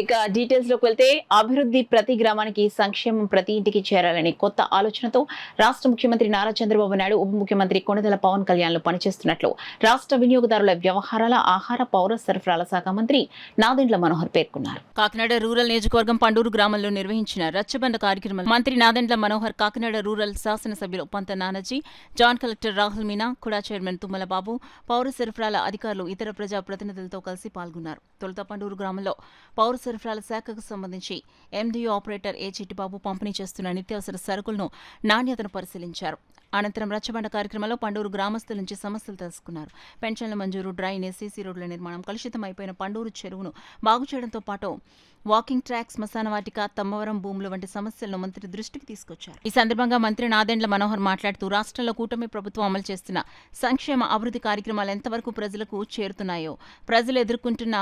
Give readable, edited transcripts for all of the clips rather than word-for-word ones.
ఇక డీటెయిల్స్ లోకి వెళ్తే అభివృద్ధి ప్రతి గ్రామానికి, సంక్షేమం ప్రతి ఇంటికి చేరాలని కొత్త ఆలోచనతో రాష్ట్ర ముఖ్యమంత్రి నారా చంద్రబాబు నాయుడు ఉప ముఖ్యమంత్రి కొణిదెల పవన్ కళ్యాణ్ పనిచేస్తున్నట్లు రాష్ట్ర వినియోగదారుల వ్యవహారాల, ఆహార, పౌర సరఫరాల శాఖ మంత్రి నాదెండ్ల మనోహర్ పేర్కొన్నారు. కాకినాడ రూరల్ నియోజకవర్గం పండూరు గ్రామంలో నిర్వహించిన రచ్చబండ కార్యక్రమంలో మంత్రి నాదెండ్ల మనోహర్, కాకినాడ రూరల్ శాసనసభ్యులు పంత నానాజీ, జాయింట్ కలెక్టర్ రాహుల్ మీనా, కుడా చైర్మన్ తుమ్మల బాబు, పౌర సరఫరాల అధికారులు, ఇతర ప్రజా ప్రతినిధులతో కలిసి పాల్గొన్నారు. తొలుత పండూరు గ్రామంలో పౌర సరఫరాల శాఖకు సంబంధించి ఎండిఓ ఆపరేటర్ ఏ చిట్టిబాబు పంపిణీ చేస్తున్న నిత్యావసర సరుకులను నాణ్యతను పరిశీలించారు. అనంతరం రచ్చబండ కార్యక్రమంలో పండూరు గ్రామస్తుల నుంచి సమస్యలు తెలుసుకున్నారు. పెన్షన్ల మంజూరు, డ్రైనేజ్, సీసీ రోడ్ల నిర్మాణం, కలుషితం అయిపోయిన పండూరు చెరువును బాగు చేయడంతో పాటు వాకింగ్ ట్రాక్, శ్మశాన వాటిక, తమ్మవరం భూములు వంటి సమస్యలను మంత్రి దృష్టికి తీసుకొచ్చారు. ఈ సందర్భంగా మంత్రి నాదెండ్ల మనోహర్ మాట్లాడుతూ రాష్ట్రంలో కూటమి ప్రభుత్వం అమలు చేస్తున్న సంక్షేమ అభివృద్ధి కార్యక్రమాలు ఎంతవరకు ప్రజలకు చేరుతున్నాయో, ప్రజలు ఎదుర్కొంటున్న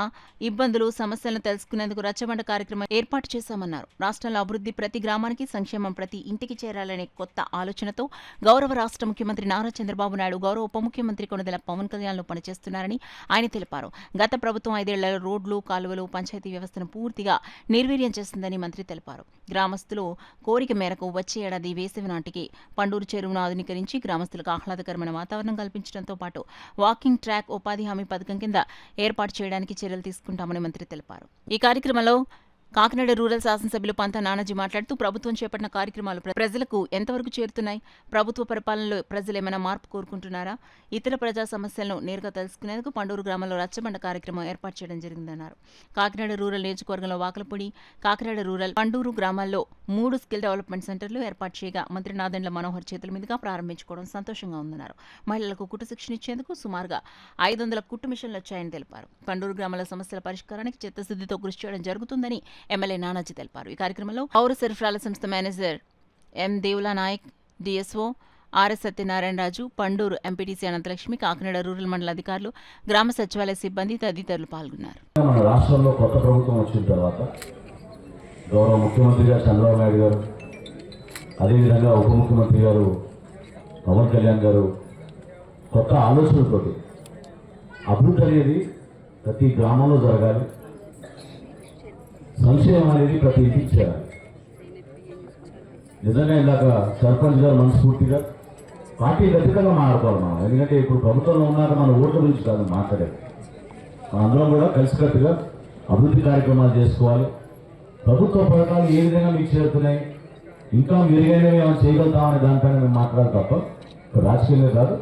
ఇబ్బందులు, సమస్యలను తెలుసుకునేందుకు రచ్చబండ కార్యక్రమం ఏర్పాటు చేశామన్నారు. రాష్ట్రంలో అభివృద్ధి ప్రతి గ్రామానికి, సంక్షేమం ప్రతి ఇంటికి చేరాలనే కొత్త ఆలోచనతో గౌరవ రాష్ట్ర ముఖ్యమంత్రి నారా చంద్రబాబు నాయుడు, గౌరవ ఉప ముఖ్యమంత్రి కొణిదెల పవన్ కళ్యాణ్ పనిచేస్తున్నారని ఆయన తెలిపారు. గత ప్రభుత్వం 5 ఏళ్లలో రోడ్లు, కాలువలు, పంచాయతీ వ్యవస్థను పూర్తిగా నిర్వీర్యం చేస్తుందని మంత్రి తెలిపారు. గ్రామస్తులు కోరిక మేరకు వచ్చే ఏడాది వేసవి నాటికి పండూరు చెరువును ఆధునీకరించి గ్రామస్తులకు ఆహ్లాదకరమైన వాతావరణం కల్పించడంతో పాటు వాకింగ్ ట్రాక్, ఉపాధి హామీ పథకం కింద ఏర్పాటు చేయడానికి చర్యలు తీసుకుంటామని మంత్రి తెలిపారు. ఈ కార్యక్రమంలో కాకినాడ రూరల్ శాసనసభ్యులు పంత నానాజీ మాట్లాడుతూ ప్రభుత్వం చేపట్టిన కార్యక్రమాలు ప్రజలకు ఎంతవరకు చేరుతున్నాయి, ప్రభుత్వ పరిపాలనలో ప్రజలు ఏమైనా మార్పు కోరుకుంటున్నారా, ఇతర ప్రజా సమస్యలను నేరుగా తెలుసుకునేందుకు పండూరు గ్రామంలో రచ్చబండ కార్యక్రమం ఏర్పాటు చేయడం జరిగిందన్నారు. కాకినాడ రూరల్ నియోజకవర్గంలో వాకలపూడి, కాకినాడ రూరల్, పండూరు గ్రామాల్లో 3 స్కిల్ డెవలప్మెంట్ సెంటర్లు ఏర్పాటు చేయగా మంత్రి నాదెండ్ల మనోహర్ చేతుల మీదుగా ప్రారంభించుకోవడం సంతోషంగా ఉందన్నారు. మహిళలకు కుట్టు శిక్షణ ఇచ్చేందుకు సుమారుగా 500 కుట్టు మిషన్లు వచ్చాయని తెలిపారు. పండూరు గ్రామాల సమస్యల పరిష్కారానికి చిత్తశుద్ధితో కృషి చేయడం జరుగుతుందని ఎమ్మెల్యే నానాజీ తెలిపారు. ఈ కార్యక్రమంలో పౌర సరఫరాల సంస్థ manager M Devula Nayak, DSO RS Satyanarayanaraju, Panduru MPTC Anantalakshmi, Kakinada rural మండల అధికారులు, గ్రామ సచివాలయ సిబ్బంది తదితరులు పాల్గొన్నారు. మన రాష్ట్రంలో కొత్త ప్రభుత్వం వచ్చిన తర్వాత గౌరవ ముఖ్యమంత్రి గారు చంద్రబాబు నాయుడు గారు, అదేవిధంగా ఉప ముఖ్యమంత్రి గారు పవన్ కళ్యాణ్ గారు కొత్త ఆలోచనలతోటి అభివృద్ధి అనేది ప్రతి గ్రామంలో జరగాలి, సంక్షేమం అనేది ప్రతి ఇంటికి చేయాలి. నిజంగా ఇందాక సర్పంచ్ గారు మనస్ఫూర్తిగా పార్టీ ఖచ్చితంగా మాట్లాడుకోవాలి మనం. ఎందుకంటే ఇప్పుడు ప్రభుత్వంలో ఉన్నాక మన ఓట్ల గురించి కాదు మాట్లాడేది. మనందరం కూడా కలిసికట్టుగా అభివృద్ధి కార్యక్రమాలు చేసుకోవాలి. ప్రభుత్వ పథకాలు ఏ విధంగా మీకు చేరుతున్నాయి, ఇంకా మెరుగైనవి ఏమైనా చేయగలుగుతామనే దానిపైన మేము మాట్లాడాలి తప్ప రాజకీయంగా కాదు.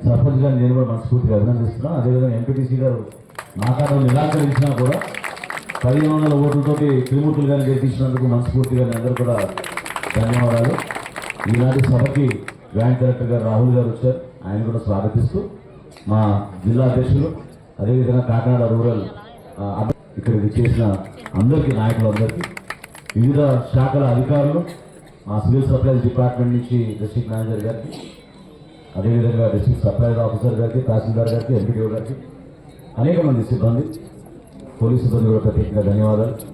సర్పంచ్ గారు నేను కూడా మనస్ఫూర్తిగా అభినందిస్తున్నాను. అదేవిధంగా ఎంపీటీసీ గారు మాట్లాడడం నిరాకరించినా కూడా 1500 ఓట్లతోటి త్రిమూర్తులు గారిని గెలిపించినందుకు మనస్ఫూర్తిగా అందరూ కూడా ధన్యవాదాలు. ఈనాటి సభకి జాయింట్ కలెక్టర్ గారు రాహుల్ గారు వచ్చారు, ఆయన కూడా స్వాగతిస్తూ మా జిల్లా అధ్యక్షులు, అదేవిధంగా కాకినాడ రూరల్ ఇక్కడికి చేసిన అందరికీ, నాయకులందరికీ, వివిధ శాఖల అధికారులు, మా సివిల్ సప్లైస్ డిపార్ట్మెంట్ నుంచి డిస్ట్రిక్ట్ మేనేజర్ గారికి, అదేవిధంగా డిస్ట్రిక్ట్ సప్లైస్ ఆఫీసర్ గారికి, తహసీల్దార్ గారికి, ఎంపీడీఓ గారికి, అనేక మంది సిబ్బంది, పోలీసు సిబ్బంది కూడా ప్రత్యేకంగా ధన్యవాదాలు.